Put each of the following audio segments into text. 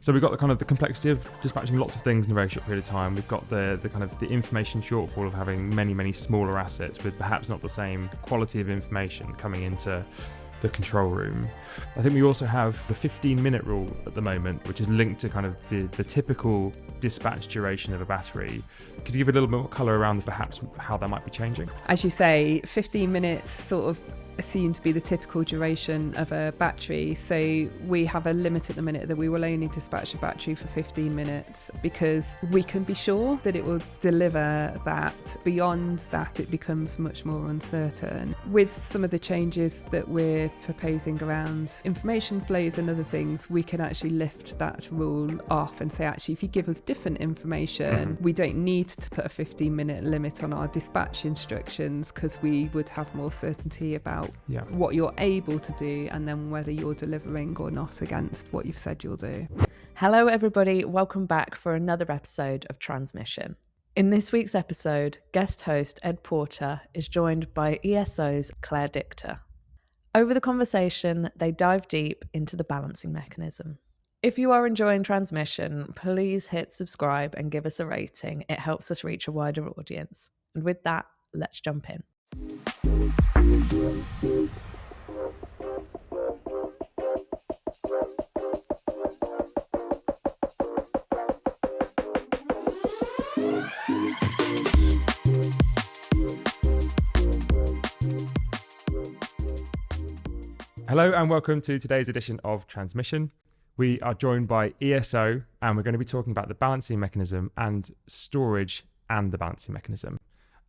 So we've got the kind of the complexity of dispatching lots of things in a very short period of time. We've got the kind of the information shortfall of having many smaller assets with perhaps not the same quality of information coming into the control room. I think we also have the 15-minute rule at the moment, which is linked to kind of the typical dispatch duration of a battery. Could you give a little bit more colour around perhaps how that might be changing? As you say, 15 minutes sort of seem to be the typical duration of a battery. So we have a limit at the minute that we will only dispatch a battery for 15 minutes because we can be sure that it will deliver that. Beyond that, it becomes much more uncertain. With some of the changes that we're proposing around information flows and other things, we can actually lift that rule off and say, actually, if you give us different information, we don't need to put a 15-minute limit on our dispatch instructions because we would have more certainty about what you're able to do and then whether you're delivering or not against what you've said you'll do. Hello everybody, welcome back for another episode of Transmission. In this week's episode, guest host Ed Porter is joined by ESO's Claire Dykta. Over the conversation, they dive deep into the balancing mechanism. If you are enjoying Transmission, please hit subscribe and give us a rating. It helps us reach a wider audience. And with that, let's jump in. Hello and welcome to today's edition of Transmission. We are joined by ESO and we're going to be talking about the balancing mechanism and storage and the balancing mechanism.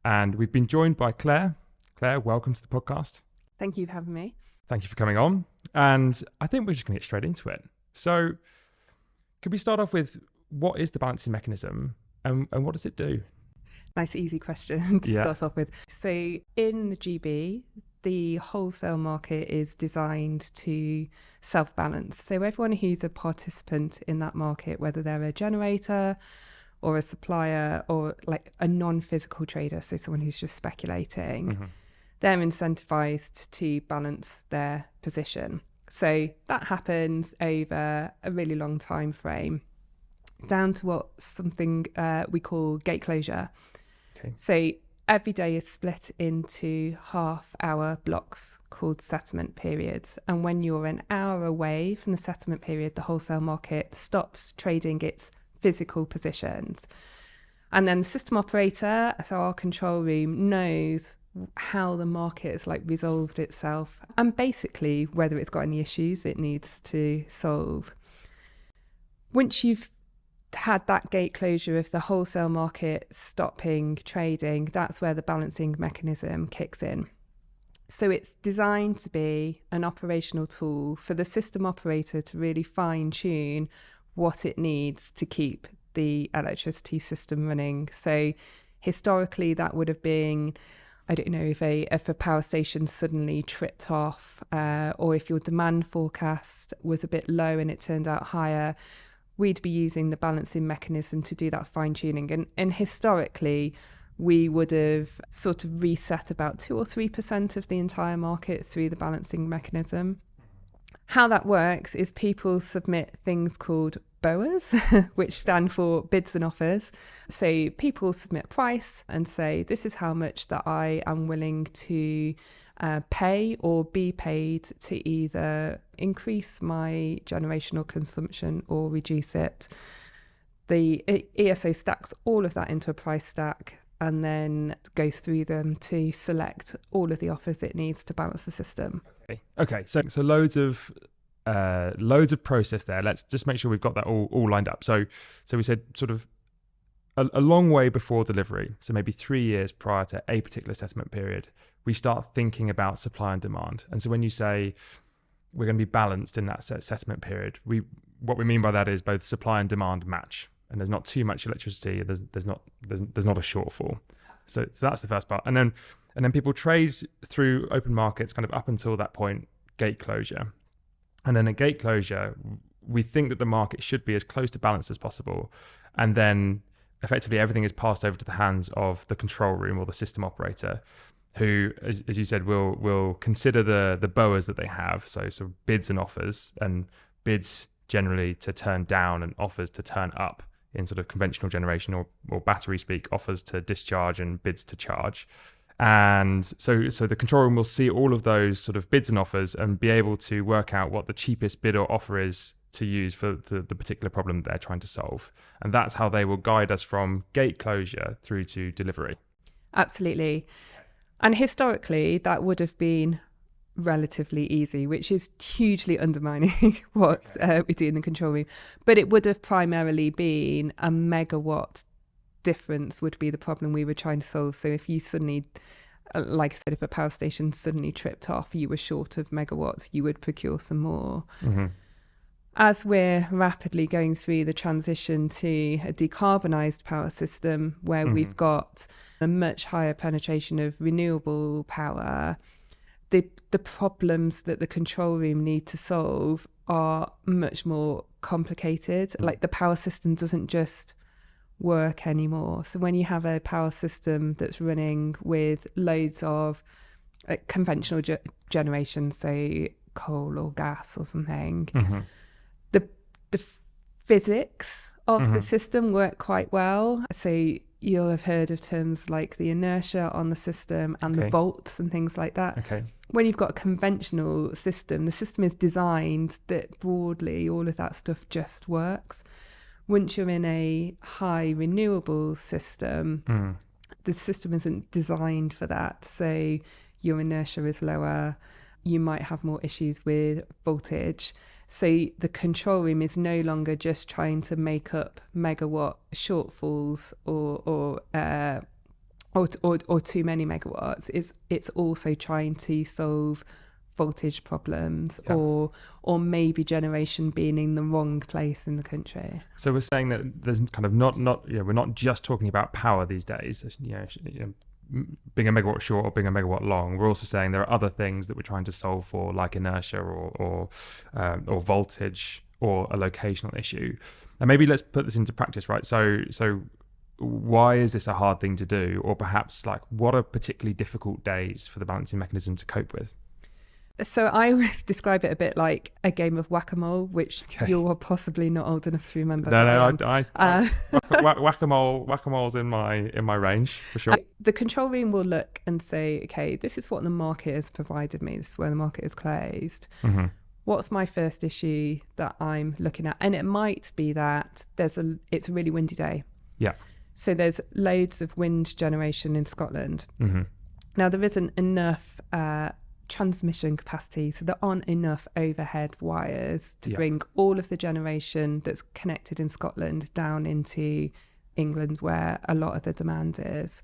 And we've been joined by Claire. Claire, welcome to the podcast. Thank you for having me. Thank you for coming on. And I think we're just going to get straight into it. So could we start off with what is the balancing mechanism and what does it do? Nice, easy question to start off with. So in the GB, the wholesale market is designed to self-balance. So everyone who's a participant in that market, whether they're a generator or a supplier or like a non-physical trader, so someone who's just speculating, they're incentivized to balance their position. So that happens over a really long time frame, down to something we call gate closure. Okay. So every day is split into half-hour blocks called settlement periods. And when you're an hour away from the settlement period, the wholesale market stops trading its physical positions. And then the system operator, so our control room, knows how the market has resolved itself and basically whether it's got any issues it needs to solve. Once you've had that gate closure of the wholesale market stopping trading, that's where the balancing mechanism kicks in. So it's designed to be an operational tool for the system operator to really fine tune what it needs to keep the electricity system running. So historically that would have been, I don't know, if a power station suddenly tripped off or if your demand forecast was a bit low and it turned out higher, we'd be using the balancing mechanism to do that fine tuning. And historically, we would have sort of reset about 2 or 3% of the entire market through the balancing mechanism. How that works is people submit things called BOAs, which stand for bids and offers. So people submit a price and say, this is how much that I am willing to pay or be paid to either increase my generational consumption or reduce it. The ESO stacks all of that into a price stack and then goes through them to select all of the offers it needs to balance the system. Okay. So loads of process there. Let's just make sure we've got that all lined up. So we said sort of a long way before delivery, so maybe 3 years prior to a particular settlement period, we start thinking about supply and demand. And so when you say we're going to be balanced in that settlement period, what we mean by that is both supply and demand match, and there's not too much electricity. There's not a shortfall. So that's the first part, and then people trade through open markets kind of up until that point, gate closure, and then at gate closure, we think that the market should be as close to balance as possible, and then effectively everything is passed over to the hands of the control room or the system operator, who, as you said, will consider the BOAs that they have, so bids and offers, and bids generally to turn down and offers to turn up in sort of conventional generation, or battery speak, offers to discharge and bids to charge. And so the control room will see all of those sort of bids and offers and be able to work out what the cheapest bid or offer is to use for the particular problem that they're trying to solve. And that's how they will guide us from gate closure through to delivery. Absolutely. And historically, that would have been relatively easy, which is hugely undermining what we do in the control room. But it would have primarily been a megawatt difference would be the problem we were trying to solve. So if you suddenly, like I said, if a power station suddenly tripped off, you were short of megawatts, you would procure some more. Mm-hmm. As we're rapidly going through the transition to a decarbonised power system where we've got a much higher penetration of renewable power, the problems that the control room need to solve are much more complicated. Like the power system doesn't just work anymore. So when you have a power system that's running with loads of conventional generation, so coal or gas or something, the physics of the system work quite well. So you'll have heard of terms like the inertia on the system and the volts and things like that. Okay. When you've got a conventional system, the system is designed that broadly all of that stuff just works. Once you're in a high renewables system, the system isn't designed for that. So your inertia is lower. You might have more issues with voltage. So the control room is no longer just trying to make up megawatt shortfalls or too many megawatts. It's also trying to solve voltage problems or maybe generation being in the wrong place in the country. So we're saying that there's kind of not we're not just talking about power these days, being a megawatt short or being a megawatt long. We're also saying there are other things that we're trying to solve for, like inertia or voltage or a locational issue. And maybe let's put this into practice, right? So why is this a hard thing to do? Or perhaps like what are particularly difficult days for the balancing mechanism to cope with? So I always describe it a bit like a game of whack-a-mole, which you're possibly not old enough to remember. Whack-a-mole's in my range for sure. The control room will look and say, okay, this is what the market has provided me. This is where the market is closed. Mm-hmm. What's my first issue that I'm looking at? And it might be that it's a really windy day. Yeah. So there's loads of wind generation in Scotland. Mm-hmm. Now there isn't enough transmission capacity, so there aren't enough overhead wires to bring all of the generation that's connected in Scotland down into England where a lot of the demand is.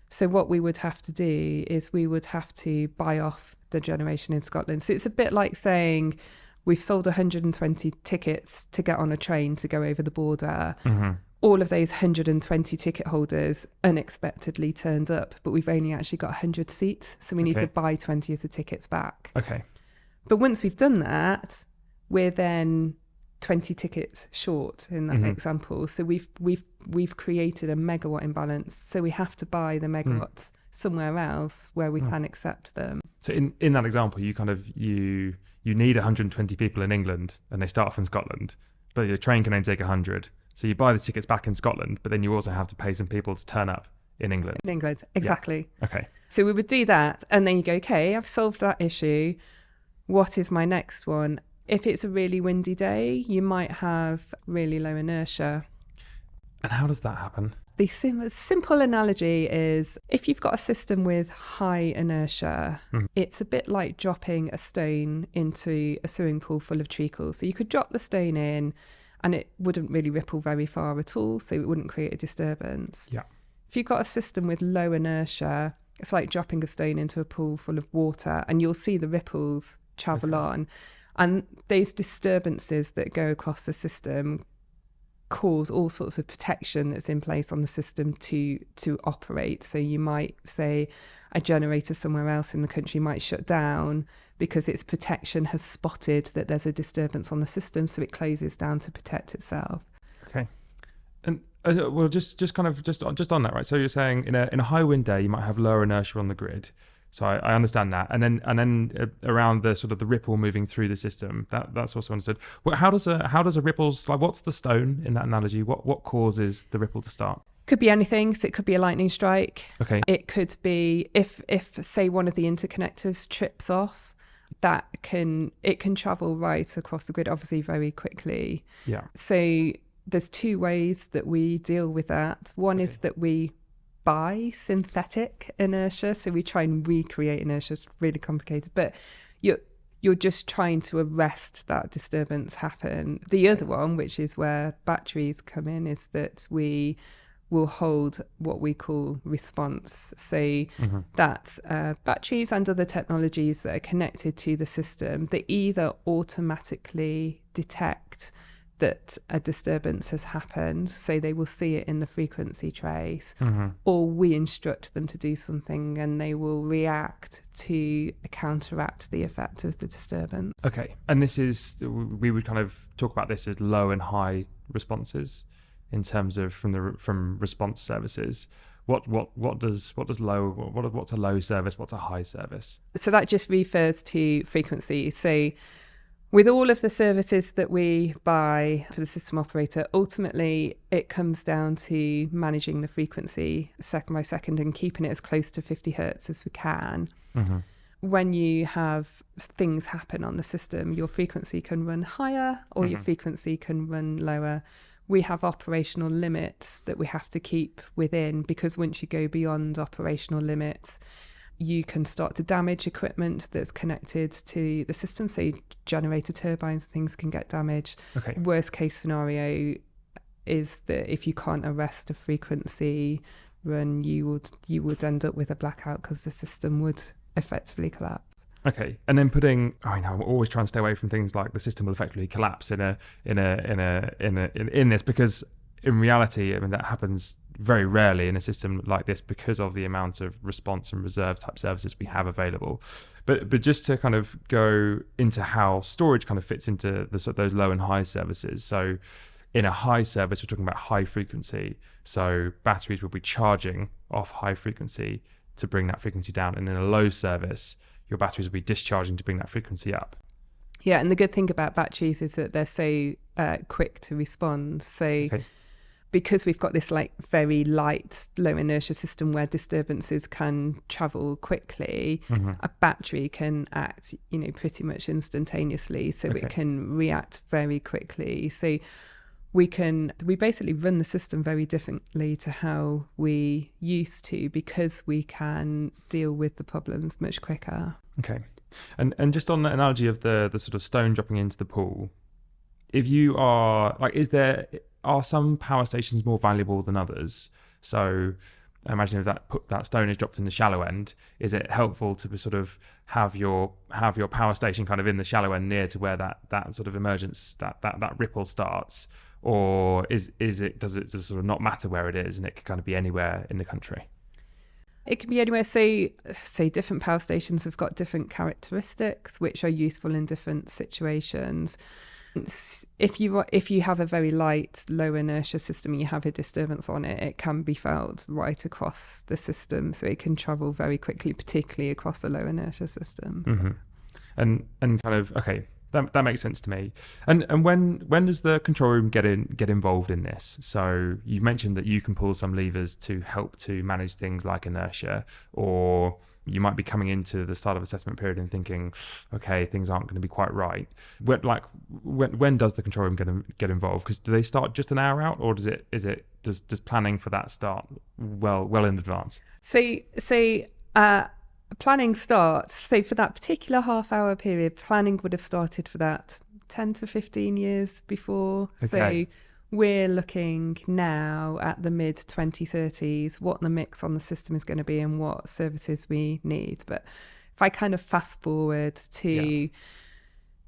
So what we would have to do is we would have to buy off the generation in Scotland. So it's a bit like saying we've sold 120 tickets to get on a train to go over the border. Mm-hmm. All of those 120 ticket holders unexpectedly turned up, but we've only actually got 100 seats. So we need to buy 20 of the tickets back. Okay. But once we've done that, we're then 20 tickets short in that example. So we've created a megawatt imbalance. So we have to buy the megawatts somewhere else where we can accept them. So in that example, you need 120 people in England and they start off in Scotland, but your train can only take 100. So you buy the tickets back in Scotland, but then you also have to pay some people to turn up in England. In England, exactly. Yeah. Okay. So we would do that, and then you go, okay, I've solved that issue. What is my next one? If it's a really windy day, you might have really low inertia. And how does that happen? The simple analogy is if you've got a system with high inertia, it's a bit like dropping a stone into a swimming pool full of treacle. So you could drop the stone in and it wouldn't really ripple very far at all, so it wouldn't create a disturbance. Yeah. If you've got a system with low inertia, it's like dropping a stone into a pool full of water, and you'll see the ripples travel on. And those disturbances that go across the system cause all sorts of protection that's in place on the system to operate. So you might say a generator somewhere else in the country might shut down because its protection has spotted that there's a disturbance on the system, so it closes down to protect itself. Okay. And well, just on that, right? So you're saying in a high wind day, you might have lower inertia on the grid. So I understand that, and then around the sort of the ripple moving through the system, that's also understood. Well, how does a ripple, like, what's the stone in that analogy? What causes the ripple to start? Could be anything. So it could be a lightning strike. Okay. It could be if say one of the interconnectors trips off, it can travel right across the grid, obviously very quickly. Yeah. So there's two ways that we deal with that. One is that we buy synthetic inertia, so we try and recreate inertia. It's really complicated, but you're just trying to arrest that disturbance happen. The other one, which is where batteries come in, is that we will hold what we call response. So that's batteries and other technologies that are connected to the system that either automatically detect that a disturbance has happened, so they will see it in the frequency trace, or we instruct them to do something and they will react to counteract the effect of the disturbance. Okay, and we would kind of talk about this as low and high responses in terms of from response services. What's a low service? What's a high service? So that just refers to frequency. So with all of the services that we buy for the system operator, ultimately it comes down to managing the frequency second by second and keeping it as close to 50 hertz as we can. When you have things happen on the system, your frequency can run higher or your frequency can run lower. We have operational limits that we have to keep within, because once you go beyond operational limits, you can start to damage equipment that's connected to the system. So generator turbines and things can get damaged. Okay. Worst case scenario is that if you can't arrest a frequency run, you would end up with a blackout because the system would effectively collapse. Okay, and then I'm always trying to stay away from things like the system will effectively collapse in this, because in reality, I mean, that happens very rarely in a system like this because of the amount of response and reserve type services we have available. But just to kind of go into how storage kind of fits into those low and high services. So in a high service, we're talking about high frequency. So batteries will be charging off high frequency to bring that frequency down. And in a low service, your batteries will be discharging to bring that frequency up. Yeah, and the good thing about batteries is that they're so quick to respond. So because we've got this like very light, low inertia system where disturbances can travel quickly, a battery can act, pretty much instantaneously. So it can react very quickly. So we basically run the system very differently to how we used to, because we can deal with the problems much quicker. Okay. And just on the analogy of the sort of stone dropping into the pool, if you are like, are some power stations more valuable than others? So imagine if that stone is dropped in the shallow end, is it helpful to sort of have your power station kind of in the shallow end near to where that sort of emergence, that ripple starts? Or does it sort of not matter where it is and it could kind of be anywhere in the country? It can be anywhere. So different power stations have got different characteristics which are useful in different situations. If you have a very light, low inertia system and you have a disturbance on it, it can be felt right across the system. So it can travel very quickly, particularly across a low inertia system. And kind of, okay, that makes sense to me. And when does the control room get involved in this? So you mentioned that you can pull some levers to help to manage things like inertia, or you might be coming into the start of assessment period and thinking, okay, things aren't going to be quite right. When does the control room get involved? Because do they start just an hour out, or does planning for that start well in advance? Planning starts, so for that particular half-hour period, planning would have started for that 10 to 15 years before. Okay. So we're looking now at the mid-2030s, what the mix on the system is going to be and what services we need. But if I kind of fast forward to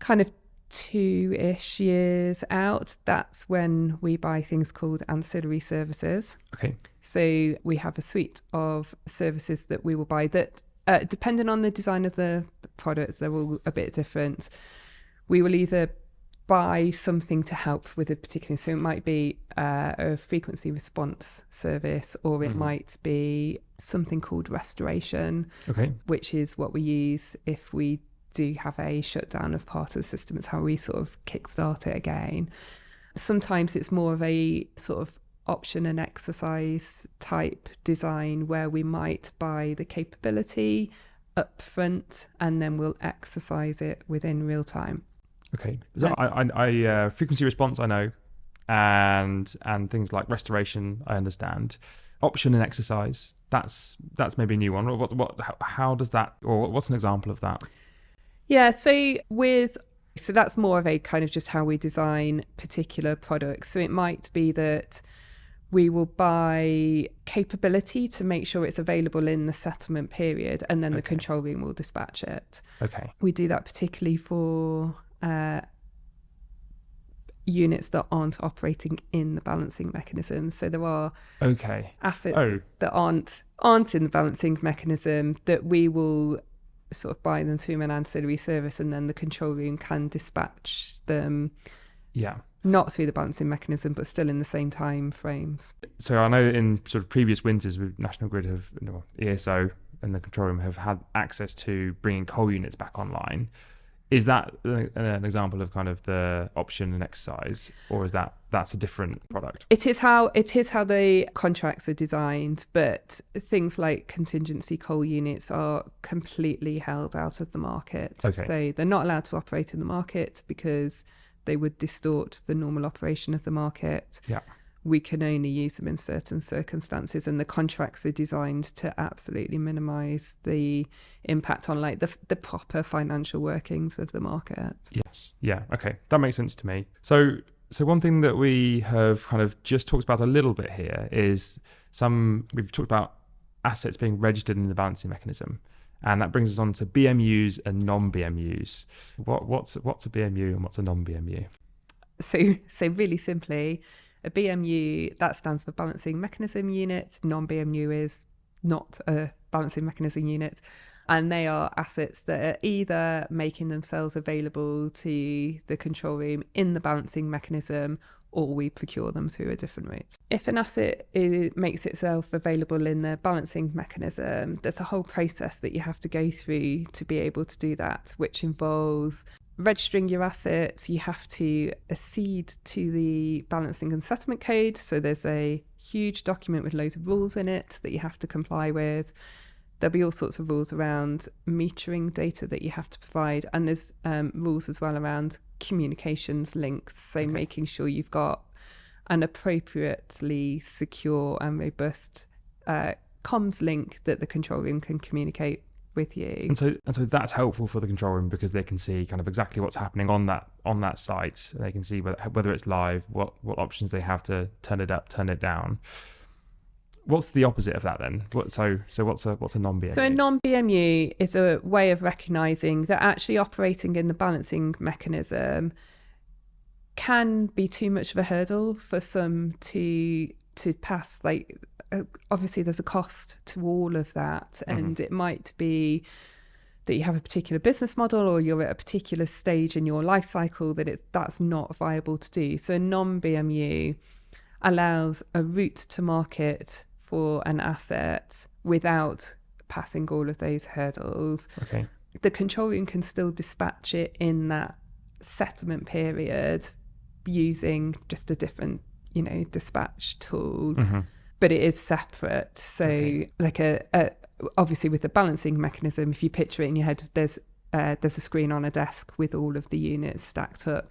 kind of 2-ish years out, that's when we buy things called ancillary services. Okay. So we have a suite of services that we will buy that, depending on the design of the product, they're all a bit different. We will either buy something to help with a particular, so it might be a frequency response service, or it might be something called restoration, which is what we use if we do have a shutdown of part of the system. It's how we sort of kickstart it again. Sometimes it's more of a sort of option and exercise type design where we might buy the capability up front and then we'll exercise it within real time. Okay. So I frequency response I know, and things like restoration I understand. Option and exercise, that's maybe a new one. How does that, or what's an example of that? Yeah, so that's more of a kind of just how we design particular products. So it might be that we will buy capability to make sure it's available in the settlement period, and then the control room will dispatch it. Okay. We do that particularly for units that aren't operating in the balancing mechanism. So there are assets that aren't in the balancing mechanism that we will sort of buy them through an ancillary service, and then the control room can dispatch them. Yeah. Not through the balancing mechanism, but still in the same time frames. So I know in sort of previous winters with National Grid ESO and the control room have had access to bringing coal units back online. Is that an example of kind of the option and exercise, or is that's a different product? It is how the contracts are designed, but things like contingency coal units are completely held out of the market. Okay. So they're not allowed to operate in the market because they would distort the normal operation of the market. Yeah. We can only use them in certain circumstances, and the contracts are designed to absolutely minimise the impact on like the proper financial workings of the market. Yes. Yeah. Okay. That makes sense to me. So one thing that we have kind of just talked about a little bit here is we've talked about assets being registered in the balancing mechanism. And that brings us on to BMUs and non-BMUs. What's a BMU and what's a non-BMU? So really simply, a BMU, that stands for Balancing Mechanism Unit. Non-BMU is not a balancing mechanism unit. And they are assets that are either making themselves available to the control room in the balancing mechanism, or we procure them through a different route. If an asset makes itself available in the balancing mechanism, there's a whole process that you have to go through to be able to do that, which involves registering your assets. You have to accede to the balancing and settlement code. So there's a huge document with loads of rules in it that you have to comply with. There'll be all sorts of rules around metering data that you have to provide. And there's rules as well around communications links. So making sure you've got an appropriately secure and robust comms link that the control room can communicate with you. And so that's helpful for the control room because they can see kind of exactly what's happening on that site. They can see whether it's live, what options they have to turn it up, turn it down. What's the opposite of that then? So what's a non-BMU? So a non-BMU is a way of recognising that actually operating in the balancing mechanism can be too much of a hurdle for some to pass. Like obviously there's a cost to all of that, and it might be that you have a particular business model or you're at a particular stage in your life cycle that's not viable to do. So a non-BMU allows a route to market for an asset without passing all of those hurdles. Okay. The control room can still dispatch it in that settlement period using just a different, dispatch tool, but it is separate. So like obviously with the balancing mechanism, if you picture it in your head, there's a screen on a desk with all of the units stacked up,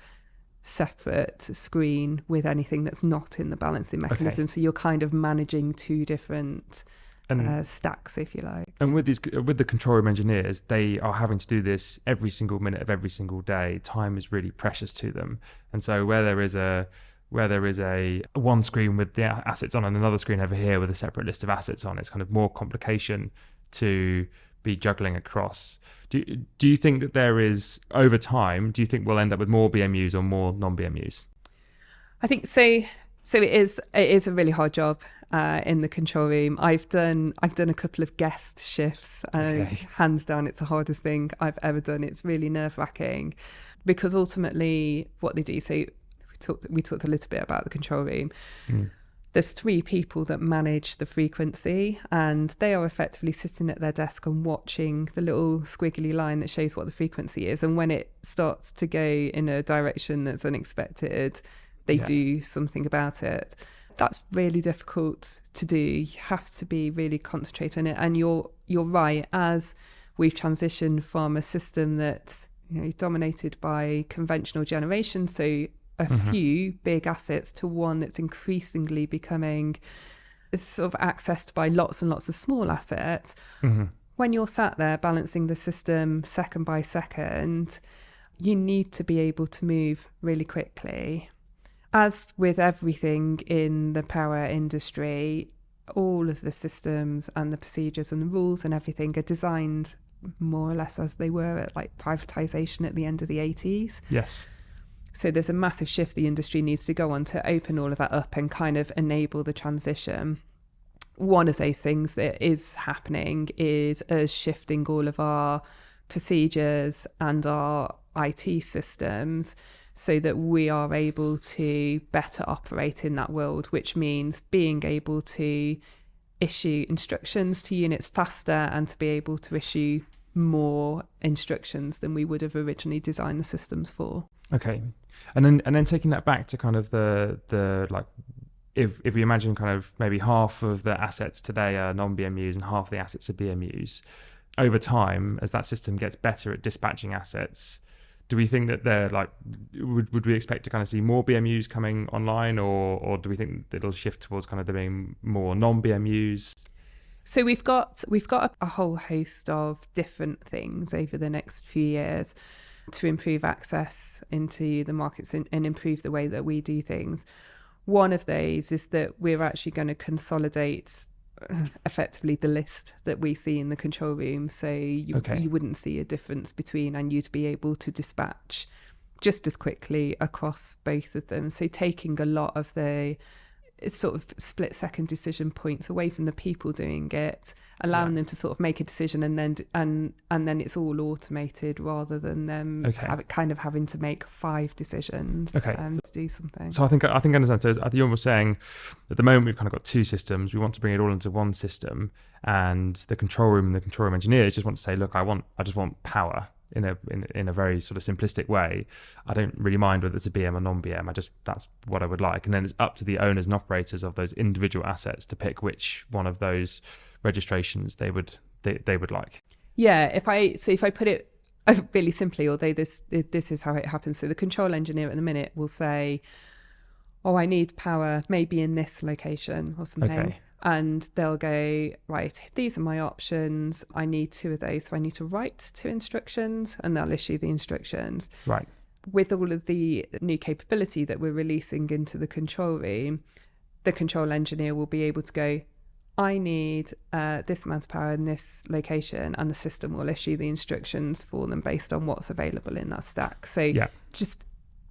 separate screen with anything that's not in the balancing mechanism. So you're kind of managing two different stacks, if you like. And with the control room engineers, they are having to do this every single minute of every single day. Time is really precious to them, and so where there is a one screen with the assets on and another screen over here with a separate list of assets on, it's kind of more complication to be juggling across. Do you think that there is, over time, do you think we'll end up with more BMUs or more non-BMUs? I think so. So it is a really hard job in the control room. I've done a couple of guest shifts. Hands down, it's the hardest thing I've ever done. It's really nerve-wracking because ultimately what they do. So we talked a little bit about the control room. There's 3 people that manage the frequency, and they are effectively sitting at their desk and watching the little squiggly line that shows what the frequency is. And when it starts to go in a direction that's unexpected, they do something about it. That's really difficult to do. You have to be really concentrated on it. And you're right, as we've transitioned from a system that's dominated by conventional generation, so a few big assets, to one that's increasingly becoming sort of accessed by lots and lots of small assets. When you're sat there balancing the system second by second, you need to be able to move really quickly. As with everything in the power industry, all of the systems and the procedures and the rules and everything are designed more or less as they were at like privatization at the end of the 80s. Yes. So there's a massive shift the industry needs to go on to open all of that up and kind of enable the transition. One of those things that is happening is us shifting all of our procedures and our IT systems so that we are able to better operate in that world, which means being able to issue instructions to units faster and to be able to issue more instructions than we would have originally designed the systems for. Okay. And then taking that back to kind of the like, if we imagine kind of maybe half of the assets today are non-BMUs and half the assets are BMUs, over time, as that system gets better at dispatching assets, do we think that they're like, would we expect to kind of see more BMUs coming online, or do we think that it'll shift towards kind of there being more non-BMUs? So we've got a whole host of different things over the next few years to improve access into the markets and improve the way that we do things. One of those is that we're actually going to consolidate effectively the list that we see in the control room. So you wouldn't see a difference between, and you'd be able to dispatch just as quickly across both of them. So taking a lot of the sort of split second decision points away from the people doing it, allowing them to sort of make a decision and then it's all automated rather than them kind of having to make 5 decisions to do something. So I think I understand. So I think you're almost saying at the moment we've kind of got 2 systems. We want to bring it all into one system, and the control room and the control room engineers just want to say, look, I just want power. In a very sort of simplistic way. I don't really mind whether it's a BM or non-BM. That's what I would like. And then it's up to the owners and operators of those individual assets to pick which one of those registrations they would like. Yeah, if I put it really simply, although this is how it happens. So the control engineer at the minute will say, oh, I need power maybe in this location or something. Okay. And they'll go, right, these are my options. I need 2 of those. So I need to write 2 instructions, and they'll issue the instructions. Right. With all of the new capability that we're releasing into the control room, the control engineer will be able to go, I need this amount of power in this location, and the system will issue the instructions for them based on what's available in that stack. So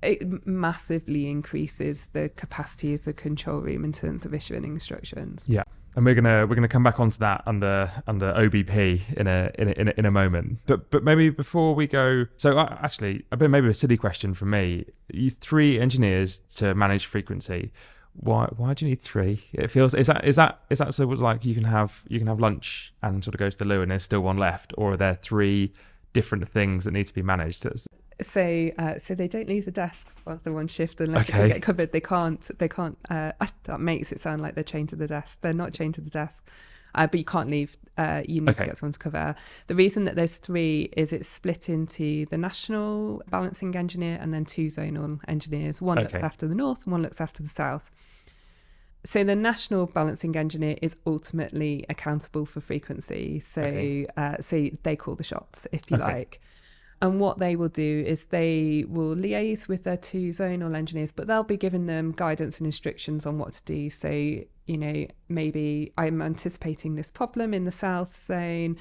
it massively increases the capacity of the control room in terms of issuing instructions. Yeah, and we're gonna come back onto that under OBP in a moment. But maybe before we go, so actually maybe a silly question from me. You 3 engineers to manage frequency. Why do you need 3? It feels is that so it's like you can have lunch and sort of go to the loo and there's still one left, or are there 3 different things that need to be managed? So they don't leave the desks while they're on shift unless they get covered. They can't. That makes it sound like they're chained to the desk. They're not chained to the desk, but you can't leave. You need to get someone to cover. The reason that there's 3 is it's split into the national balancing engineer and then 2 zonal engineers. One looks after the north and one looks after the south. So the national balancing engineer is ultimately accountable for frequency. So they call the shots, if you like. And what they will do is they will liaise with their 2 zonal engineers, but they'll be giving them guidance and instructions on what to do. So, maybe I'm anticipating this problem in the south zone.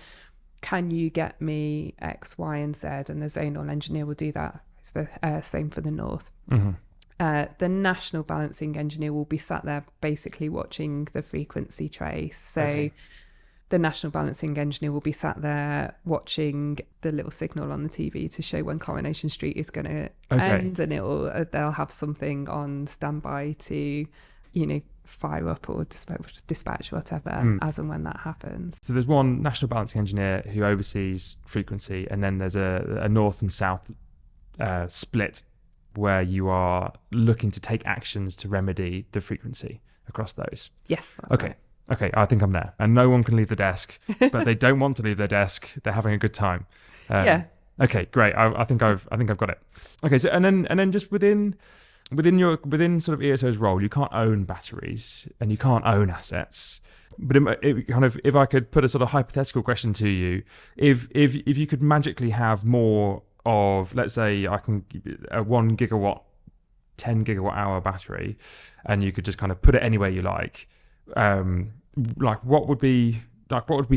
Can you get me X, Y, and Z? And the zonal engineer will do that. It's the same for the north. Mm-hmm. The national balancing engineer will be sat there basically watching the frequency trace. So the national balancing engineer will be sat there watching the little signal on the TV to show when Coronation Street is going to end, and they'll have something on standby to, fire up or dispatch whatever as and when that happens. So there's one national balancing engineer who oversees frequency, and then there's a north and south split where you are looking to take actions to remedy the frequency across those. Yes. That's okay. Right. Okay, I think I'm there. And no one can leave the desk, but they don't want to leave their desk. They're having a good time. Yeah. Okay, great. I think I've got it. Okay, so and then just within sort of ESO's role, you can't own batteries and you can't own assets. But if I could put a sort of hypothetical question to you, if you could magically have more of, let's say, I can a 1 gigawatt, 10 gigawatt hour battery, and you could just kind of put it anywhere you like. What would be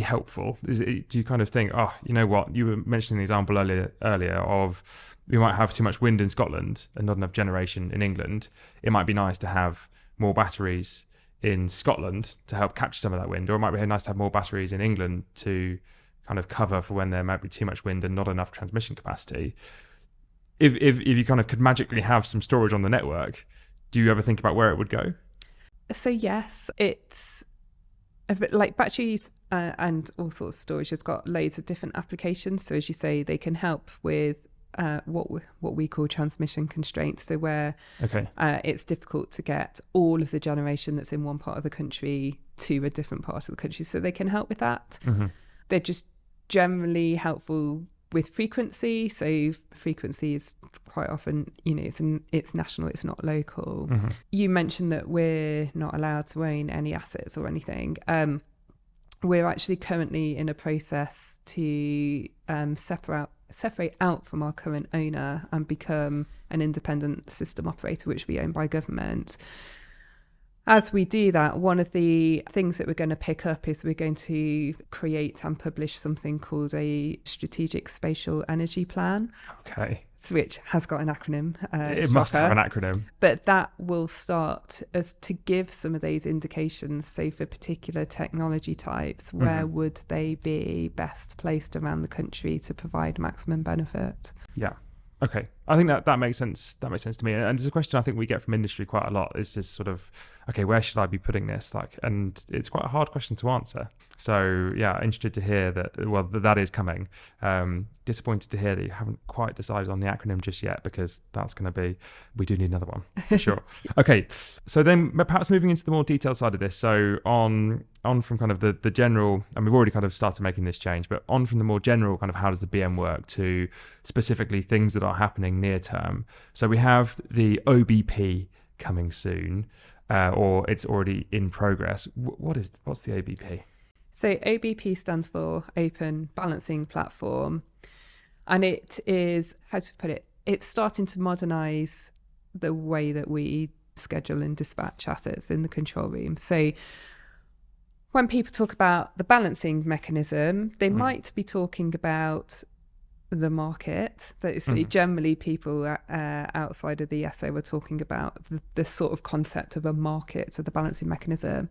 helpful? Do you kind of think, you know what, you were mentioning the example earlier of we might have too much wind in Scotland and not enough generation in England. It might be nice to have more batteries in Scotland to help capture some of that wind, or it might be nice to have more batteries in England to kind of cover for when there might be too much wind and not enough transmission capacity. If you kind of could magically have some storage on the network, do you ever think about where it would go? So yes, it's a bit like batteries and all sorts of storage has got loads of different applications. So as you say, they can help with what we call transmission constraints. So where it's difficult to get all of the generation that's in one part of the country to a different part of the country. So they can help with that. Mm-hmm. They're just generally helpful with frequency. So frequency is quite often, it's national, it's not local. Mm-hmm. You mentioned that we're not allowed to own any assets or anything. We're actually currently in a process to separate out from our current owner and become an independent system operator, which we own by government. As we do that, one of the things that we're going to pick up is we're going to create and publish something called a Strategic Spatial Energy Plan. Okay. Which has got an acronym. It must have an acronym. But that will start as to give some of those indications. So for particular technology types, where would they be best placed around the country to provide maximum benefit? Yeah. Okay. I think that makes sense. That makes sense to me. And it's a question I think we get from industry quite a lot. Is just sort of, okay, where should I be putting this? And it's quite a hard question to answer. So yeah, interested to hear that is coming. Disappointed to hear that you haven't quite decided on the acronym just yet, because that's going to be, we do need another one for sure. Okay. So then perhaps moving into the more detailed side of this. So on from kind of the general, and we've already kind of started making this change, but on from the more general kind of how does the BM work to specifically things that are happening near term. So we have the OBP coming soon, or it's already in progress. What's the OBP? So OBP stands for Open Balancing Platform, and it is, how to put it, it's starting to modernise the way that we schedule and dispatch assets in the control room. So when people talk about the balancing mechanism, they might be talking about the market. Generally people outside of the ESO are talking about the sort of concept of a market, so the balancing mechanism.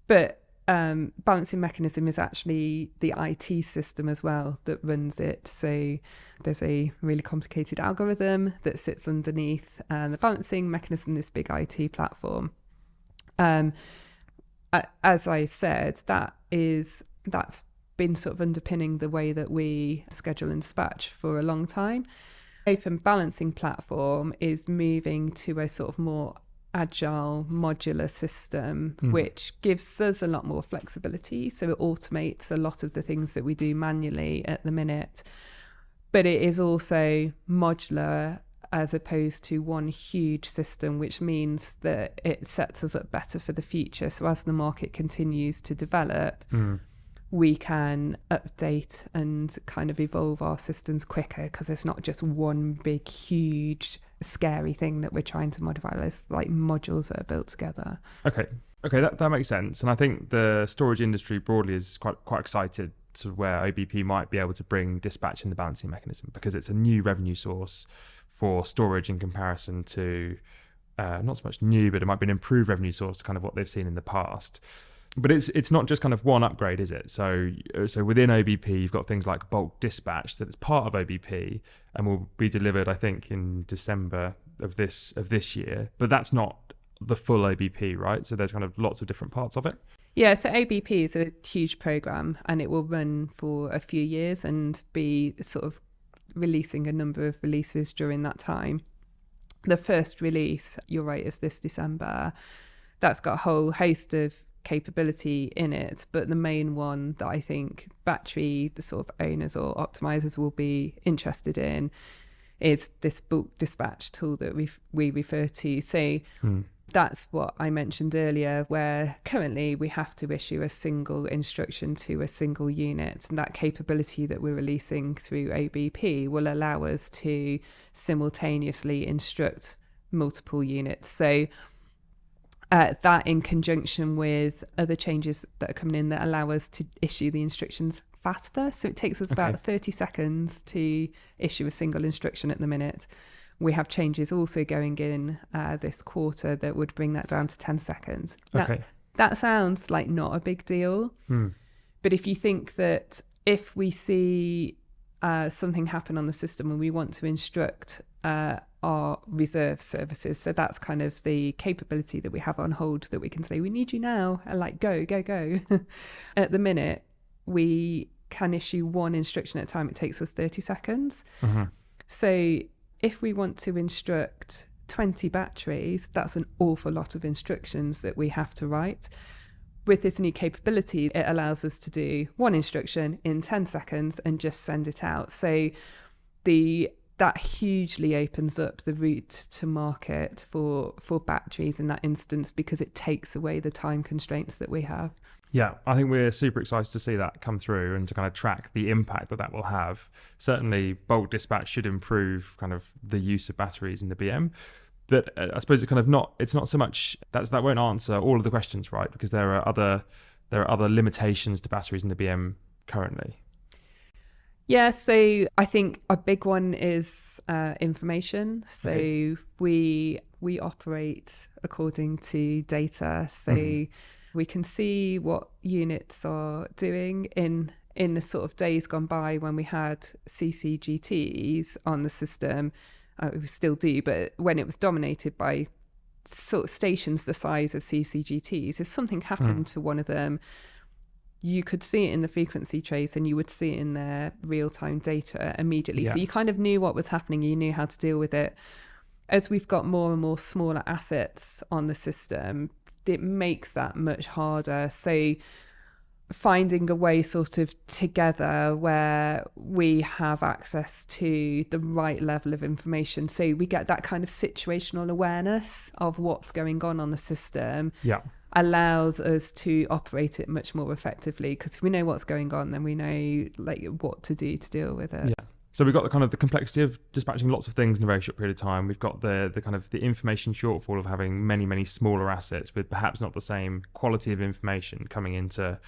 But balancing mechanism is actually the IT system as well that runs it. So there's a really complicated algorithm that sits underneath the balancing mechanism, this big IT platform. As I said, that's been sort of underpinning the way that we schedule and dispatch for a long time. Open Balancing Platform is moving to a sort of more agile, modular system, which gives us a lot more flexibility. So it automates a lot of the things that we do manually at the minute. But it is also modular as opposed to one huge system, which means that it sets us up better for the future. So as the market continues to develop, we can update and kind of evolve our systems quicker, because it's not just one big, huge, scary thing that we're trying to modify. It's like modules that are built together. Okay, that makes sense. And I think the storage industry broadly is quite excited to where OBP might be able to bring dispatch in the balancing mechanism, because it's a new revenue source for storage in comparison to not so much new, but it might be an improved revenue source to kind of what they've seen in the past. But it's not just kind of one upgrade, is it? So within OBP, you've got things like bulk dispatch that's part of OBP and will be delivered, I think, in December of this year. But that's not the full OBP, right? So there's kind of lots of different parts of it. Yeah, so OBP is a huge program, and it will run for a few years and be sort of releasing a number of releases during that time. The first release, you're right, is this December. That's got a whole host of capability in it, but the main one that I think the sort of owners or optimizers will be interested in is this bulk dispatch tool that we refer to. So that's what I mentioned earlier, where currently we have to issue a single instruction to a single unit, and that capability that we're releasing through OBP will allow us to simultaneously instruct multiple units. So that in conjunction with other changes that are coming in that allow us to issue the instructions faster. So it takes us about 30 seconds to issue a single instruction at the minute. We have changes also going in this quarter that would bring that down to 10 seconds. Now, that sounds like not a big deal. But if you think that if we see something happen on the system and we want to instruct our reserve services, so that's kind of the capability that we have on hold that we can say, we need you now, and like go. At the minute, we can issue one instruction at a time. It takes us 30 seconds. So if we want to instruct 20 batteries, that's an awful lot of instructions that we have to write. With this new capability, it allows us to do one instruction in 10 seconds and just send it out. So that hugely opens up the route to market for batteries in that instance, because it takes away the time constraints that we have. Yeah, I think we're super excited to see that come through and to kind of track the impact that will have. Certainly, bulk dispatch should improve kind of the use of batteries in the BM. But I suppose it's not so much that won't answer all of the questions, right? Because there are other limitations to batteries in the BM currently. Yeah, so I think a big one is information. So we operate according to data. So we can see what units are doing in the sort of days gone by when we had CCGTs on the system. We still do, but when it was dominated by sort of stations the size of CCGTs, if something happened to one of them, you could see it in the frequency trace and you would see it in their real-time data immediately. So you kind of knew what was happening, you knew how to deal with it. As we've got more and more smaller assets on the system, it makes that much harder. So finding a way sort of together where we have access to the right level of information, so we get that kind of situational awareness of what's going on the system, allows us to operate it much more effectively, because if we know what's going on, then we know like what to do to deal with it. So we've got the kind of the complexity of dispatching lots of things in a very short period of time. We've got the kind of the information shortfall of having many smaller assets with perhaps not the same quality of information coming into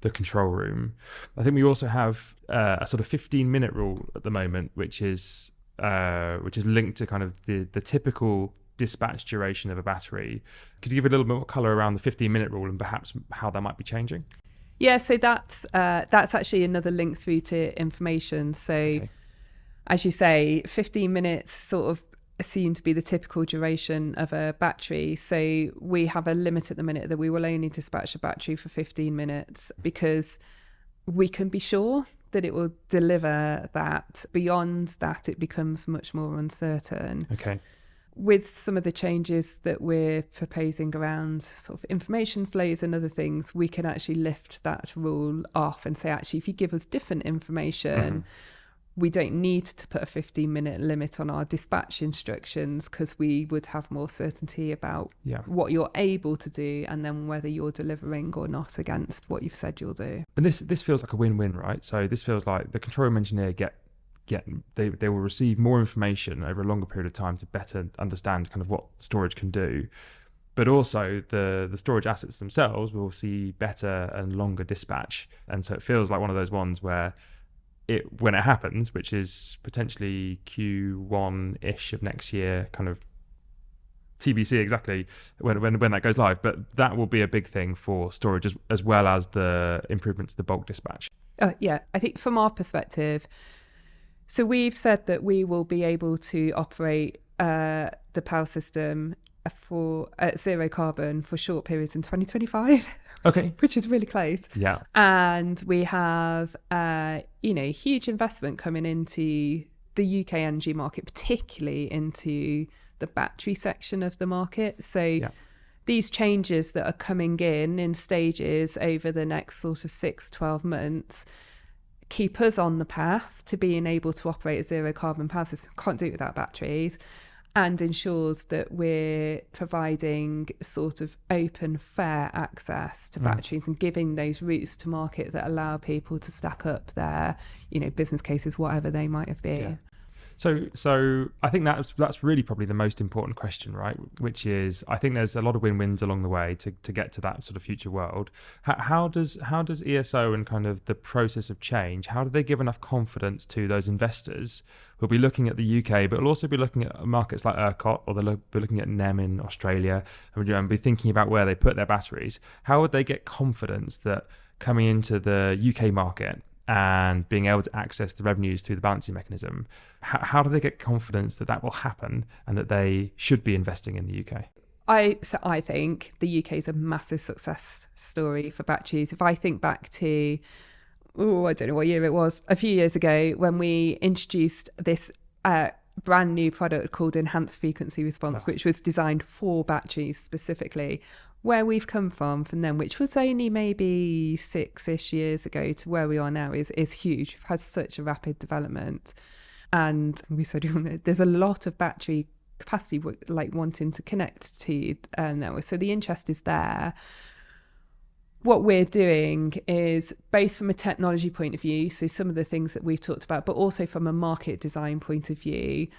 the control room. I think we also have a sort of 15-minute rule at the moment, which is linked to kind of the typical dispatch duration of a battery. Could you give a little bit more colour around the 15-minute rule and perhaps how that might be changing? Yeah, so that's actually another link through to information. So as you say, 15 minutes sort of seem to be the typical duration of a battery. So we have a limit at the minute that we will only dispatch a battery for 15 minutes because we can be sure that it will deliver that. Beyond that, it becomes much more uncertain. With some of the changes that we're proposing around sort of information flows and other things, we can actually lift that rule off and say, actually, if you give us different information, we don't need to put a 15-minute limit on our dispatch instructions, because we would have more certainty about what you're able to do and then whether you're delivering or not against what you've said you'll do. And this feels like a win-win, right? So this feels like the control room engineer they will receive more information over a longer period of time to better understand kind of what storage can do. But also the storage assets themselves will see better and longer dispatch. And so it feels like one of those ones where when it happens, which is potentially Q1-ish of next year, kind of TBC exactly when that goes live, but that will be a big thing for storage as well as the improvements to the bulk dispatch. Yeah, I think from our perspective, so we've said that we will be able to operate the power system for zero carbon for short periods in 2025. Okay. Which is really close. Yeah. And we have huge investment coming into the UK energy market, particularly into the battery section of the market. So these changes that are coming in stages over the next sort of 6-12 months keep us on the path to being able to operate a zero carbon power system. Can't do it without batteries, and ensures that we're providing sort of open, fair access to batteries and giving those routes to market that allow people to stack up their, business cases, whatever they might have been. Yeah. So I think that's really probably the most important question, right? Which is, I think there's a lot of win-wins along the way to get to that sort of future world. How does ESO and kind of the process of change, how do they give enough confidence to those investors who'll be looking at the UK, but will also be looking at markets like ERCOT, or they'll be looking at NEM in Australia, and be thinking about where they put their batteries? How would they get confidence that coming into the UK market and being able to access the revenues through the balancing mechanism, how do they get confidence that will happen and that they should be investing in the UK? I think the UK is a massive success story for batteries. If I think back to, I don't know what year it was, a few years ago, when we introduced this brand new product called Enhanced Frequency Response, which was designed for batteries specifically. Where we've come from then, which was only maybe 6-ish years ago, to where we are now is huge. We've had such a rapid development. And we said there's a lot of battery capacity wanting to connect to network. So the interest is there. What we're doing is, both from a technology point of view, so some of the things that we've talked about, but also from a market design point of view,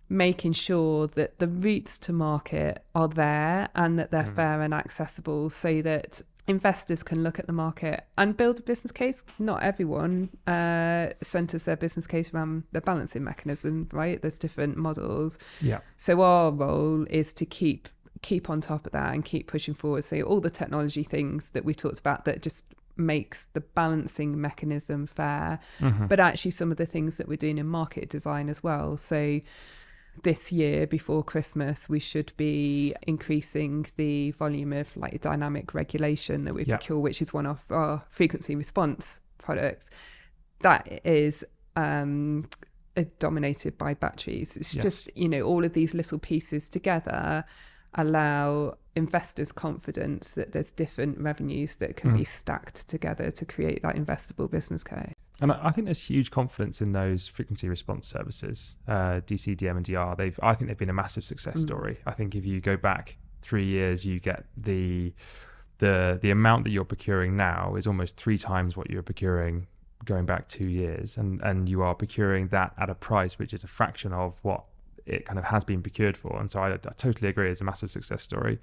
making sure that the routes to market are there and that they're fair and accessible, so that investors can look at the market and build a business case. Not everyone centres their business case around the balancing mechanism, right? There's different models. Yeah. So our role is to keep on top of that and keep pushing forward. So all the technology things that we've talked about that just makes the balancing mechanism fair, but actually some of the things that we're doing in market design as well. So this year, before Christmas, we should be increasing the volume of dynamic regulation that we procure, which is one of our frequency response products. That is dominated by batteries. It's just, all of these little pieces together allow investors confidence that there's different revenues that can be stacked together to create that investable business case. And I think there's huge confidence in those frequency response services, DC, DM and DR. I think they've been a massive success story. I think if you go back 3 years, you get the amount that you're procuring now is almost 3 times what you were procuring going back 2 years. And you are procuring that at a price which is a fraction of what it kind of has been procured for. And so I totally agree, it's a massive success story.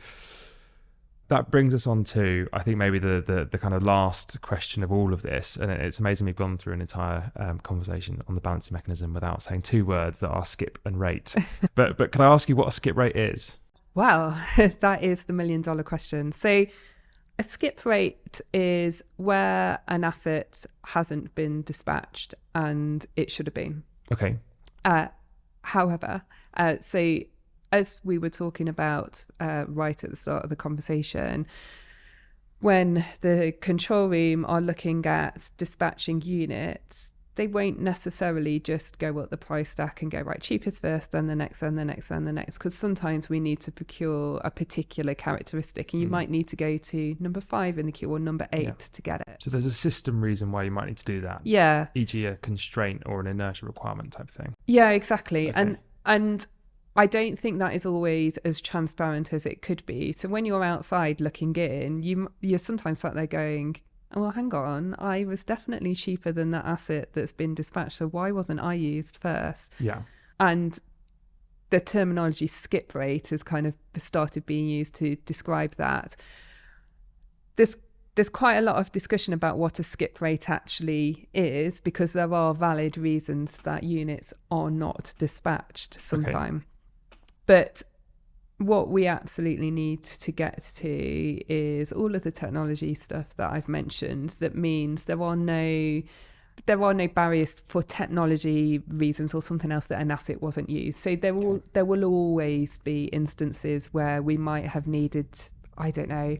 That brings us on to, I think, maybe the kind of last question of all of this. And it's amazing we've gone through an entire conversation on the balancing mechanism without saying 2 words that are skip and rate. but can I ask you what a skip rate is? Wow, that is the $1 million question. So a skip rate is where an asset hasn't been dispatched and it should have been. Okay. However, so as we were talking about right at the start of the conversation, when the control room are looking at dispatching units, they won't necessarily just go up the price stack and go, right, cheapest first, then the next, then the next, then the next, because sometimes we need to procure a particular characteristic and you might need to go to number 5 in the queue or number 8 to get it. So there's a system reason why you might need to do that. Yeah. E.g. a constraint or an inertia requirement type thing. Yeah, exactly. Okay. And I don't think that is always as transparent as it could be. So when you're outside looking in, you're sometimes sat there going, oh, well, hang on, I was definitely cheaper than that asset that's been dispatched, so why wasn't I used first? Yeah. And the terminology skip rate has kind of started being used to describe that. The there's quite a lot of discussion about what a skip rate actually is, because there are valid reasons that units are not dispatched sometime. But what we absolutely need to get to is all of the technology stuff that I've mentioned. That means there are no barriers for technology reasons or something else that an asset wasn't used. So there will always be instances where we might have needed, I don't know,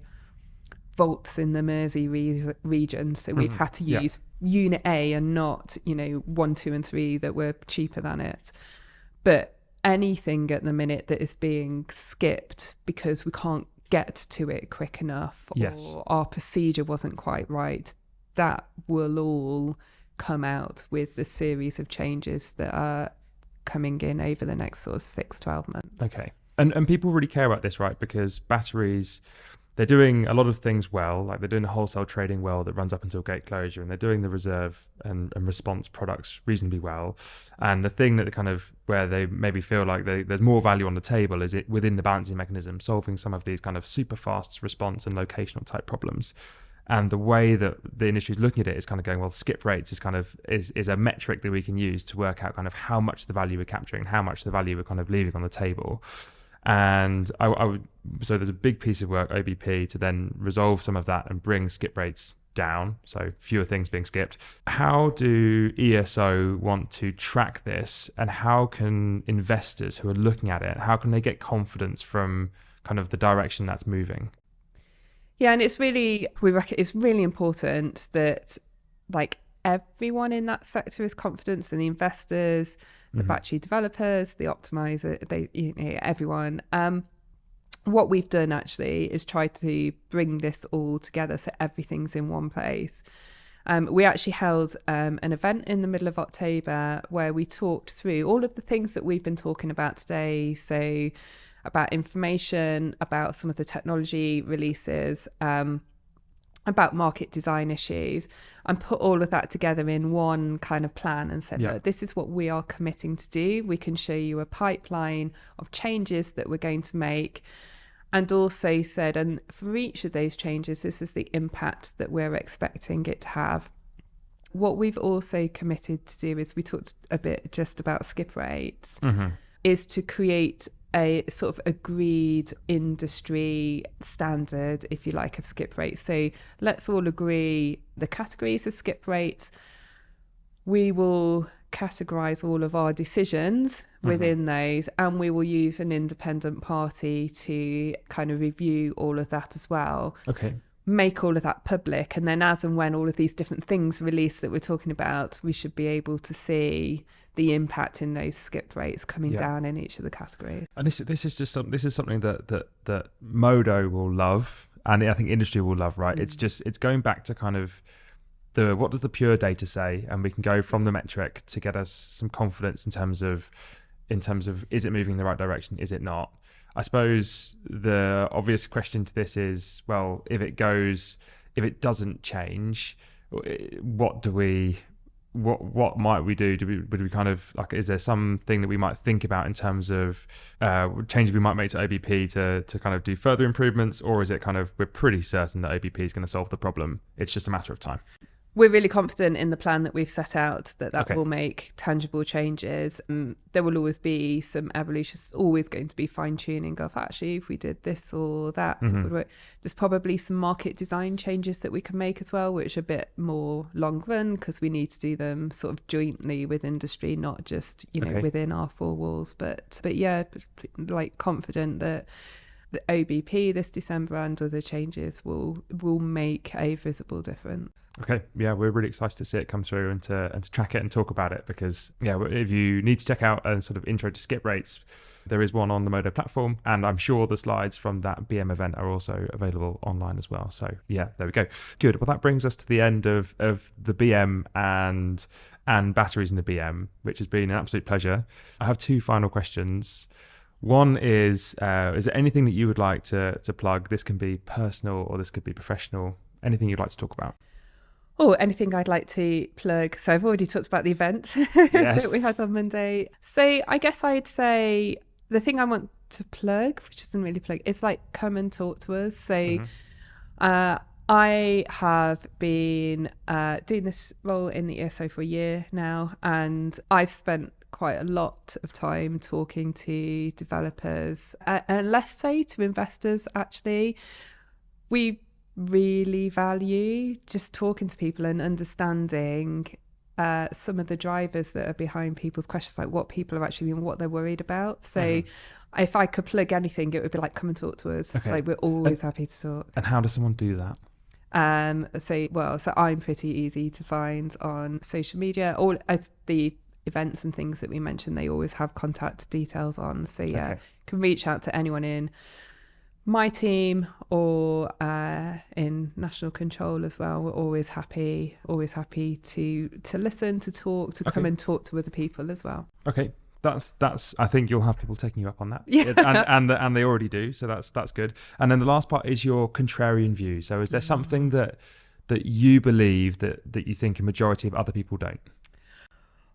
volts in the Mersey region. So we've had to use unit A and not, 1, 2 and 3 that were cheaper than it. But anything at the minute that is being skipped because we can't get to it quick enough, or our procedure wasn't quite right, that will all come out with the series of changes that are coming in over the next sort of 6-12 months. Okay. And people really care about this, right? Because batteries, they're doing a lot of things well, like they're doing the wholesale trading well that runs up until gate closure, and they're doing the reserve and response products reasonably well. And the thing that kind of where they maybe feel like there's more value on the table is it within the balancing mechanism, solving some of these kind of super fast response and locational type problems. And the way that the industry is looking at it is kind of going, well, skip rates is a metric that we can use to work out kind of how much the value we're capturing, how much the value we're kind of leaving on the table. And so there's a big piece of work, OBP, to then resolve some of that and bring skip rates down, so fewer things being skipped. How do ESO want to track this, and how can investors who are looking at it, how can they get confidence from kind of the direction that's moving? Yeah, and it's really important that like everyone in that sector is confident, and the investors, the battery developers, the optimizer, everyone. What we've done actually is try to bring this all together so everything's in one place. We actually held an event in the middle of October where we talked through all of the things that we've been talking about today. So about information, about some of the technology releases, about market design issues, and put all of that together in one kind of plan and said, look, this is what we are committing to do. We can show you a pipeline of changes that we're going to make. And also said, and for each of those changes, this is the impact that we're expecting it to have. What we've also committed to do is, we talked a bit just about skip rates, is to create a sort of agreed industry standard, if you like, of skip rates. So let's all agree the categories of skip rates. We will categorize all of our decisions within those, and we will use an independent party to kind of review all of that as well. Okay. Make all of that public, and then as and when all of these different things release that we're talking about, we should be able to see the impact in those skip rates coming down in each of the categories. And this is something that Modo will love, and I think industry will love, right? It's going back to kind of what does the pure data say, and we can go from the metric to get us some confidence in terms of is it moving in the right direction, is it not? I suppose the obvious question to this is, well, if it doesn't change, what might we do? Would we kind of like, is there something that we might think about in terms of changes we might make to OBP to kind of do further improvements, or is it kind of we're pretty certain that OBP is going to solve the problem? It's just a matter of time. We're really confident in the plan that we've set out that will make tangible changes. There will always be some evolution. It's always going to be fine-tuning of, actually, if we did this or that. There's probably some market design changes that we can make as well, which are a bit more long run, because we need to do them sort of jointly with industry, not just within our four walls. But yeah, like confident that the OBP this December and other changes will make a visible difference. Okay, yeah, we're really excited to see it come through and to track it and talk about it, because if you need to check out a sort of intro to skip rates, there is one on the Modo platform, and I'm sure the slides from that BM event are also available online as well. So yeah, there we go. Good. Well, that brings us to the end of the BM and batteries in the BM, which has been an absolute pleasure. I have two final questions. One is there anything that you would like to plug? This can be personal or this could be professional. Anything you'd like to talk about? Oh, anything I'd like to plug. So I've already talked about the event that we had on Monday. So I guess I'd say the thing I want to plug, which isn't really plug, is like come and talk to us. So I have been doing this role in the ESO for a year now, and I've spent quite a lot of time talking to developers and less so to investors, actually. We really value just talking to people and understanding some of the drivers that are behind people's questions, like what people are actually and what they're worried about. So if I could plug anything, it would be like, come and talk to us. Okay. Like, we're always happy to talk. And how does someone do that? So I'm pretty easy to find on social media. All the events and things that we mentioned, they always have contact details on. So yeah, can reach out to anyone in my team or in national control as well. We're always happy to listen, to talk, to come and talk to other people as well. Okay. That's I think you'll have people taking you up on that. Yeah. And they already do, so that's good. And then the last part is your contrarian view. So is there something that you believe that you think a majority of other people don't?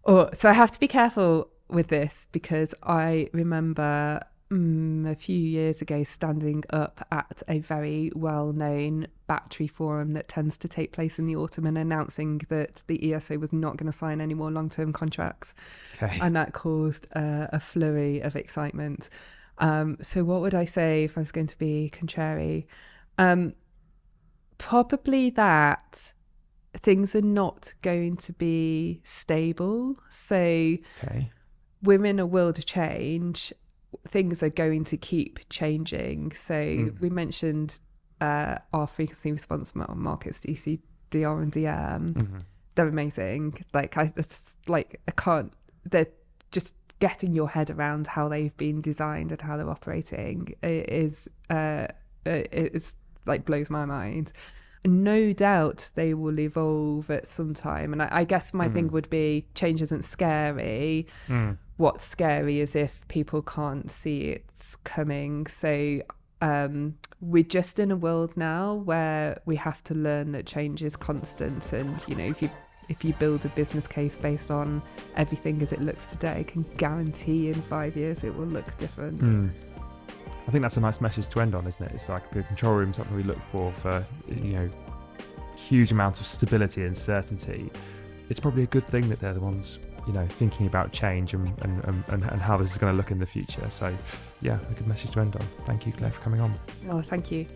So I have to be careful with this, because I remember a few years ago standing up at a very well-known battery forum that tends to take place in the autumn and announcing that the ESO was not going to sign any more long-term contracts. Okay. And that caused a flurry of excitement. So what would I say if I was going to be contrary? Probably that things are not going to be stable. So we're in a world of change. Things are going to keep changing. So we mentioned our frequency response markets, DC, DR and DM. They're amazing. They're just getting your head around how they've been designed and how they're operating is like blows my mind. No doubt they will evolve at some time. And I guess my thing would be, change isn't scary. What's scary is if people can't see it's coming. So we're just in a world now where we have to learn that change is constant. And, you know, if you build a business case based on everything as it looks today, I can guarantee in 5 years it will look different. I think that's a nice message to end on, isn't it? It's like the control room, something we look for, you know, huge amounts of stability and certainty. It's probably a good thing that they're the ones, you know, thinking about change and how this is going to look in the future. So yeah, a good message to end on. Thank you, Claire, for coming on. Oh, thank you.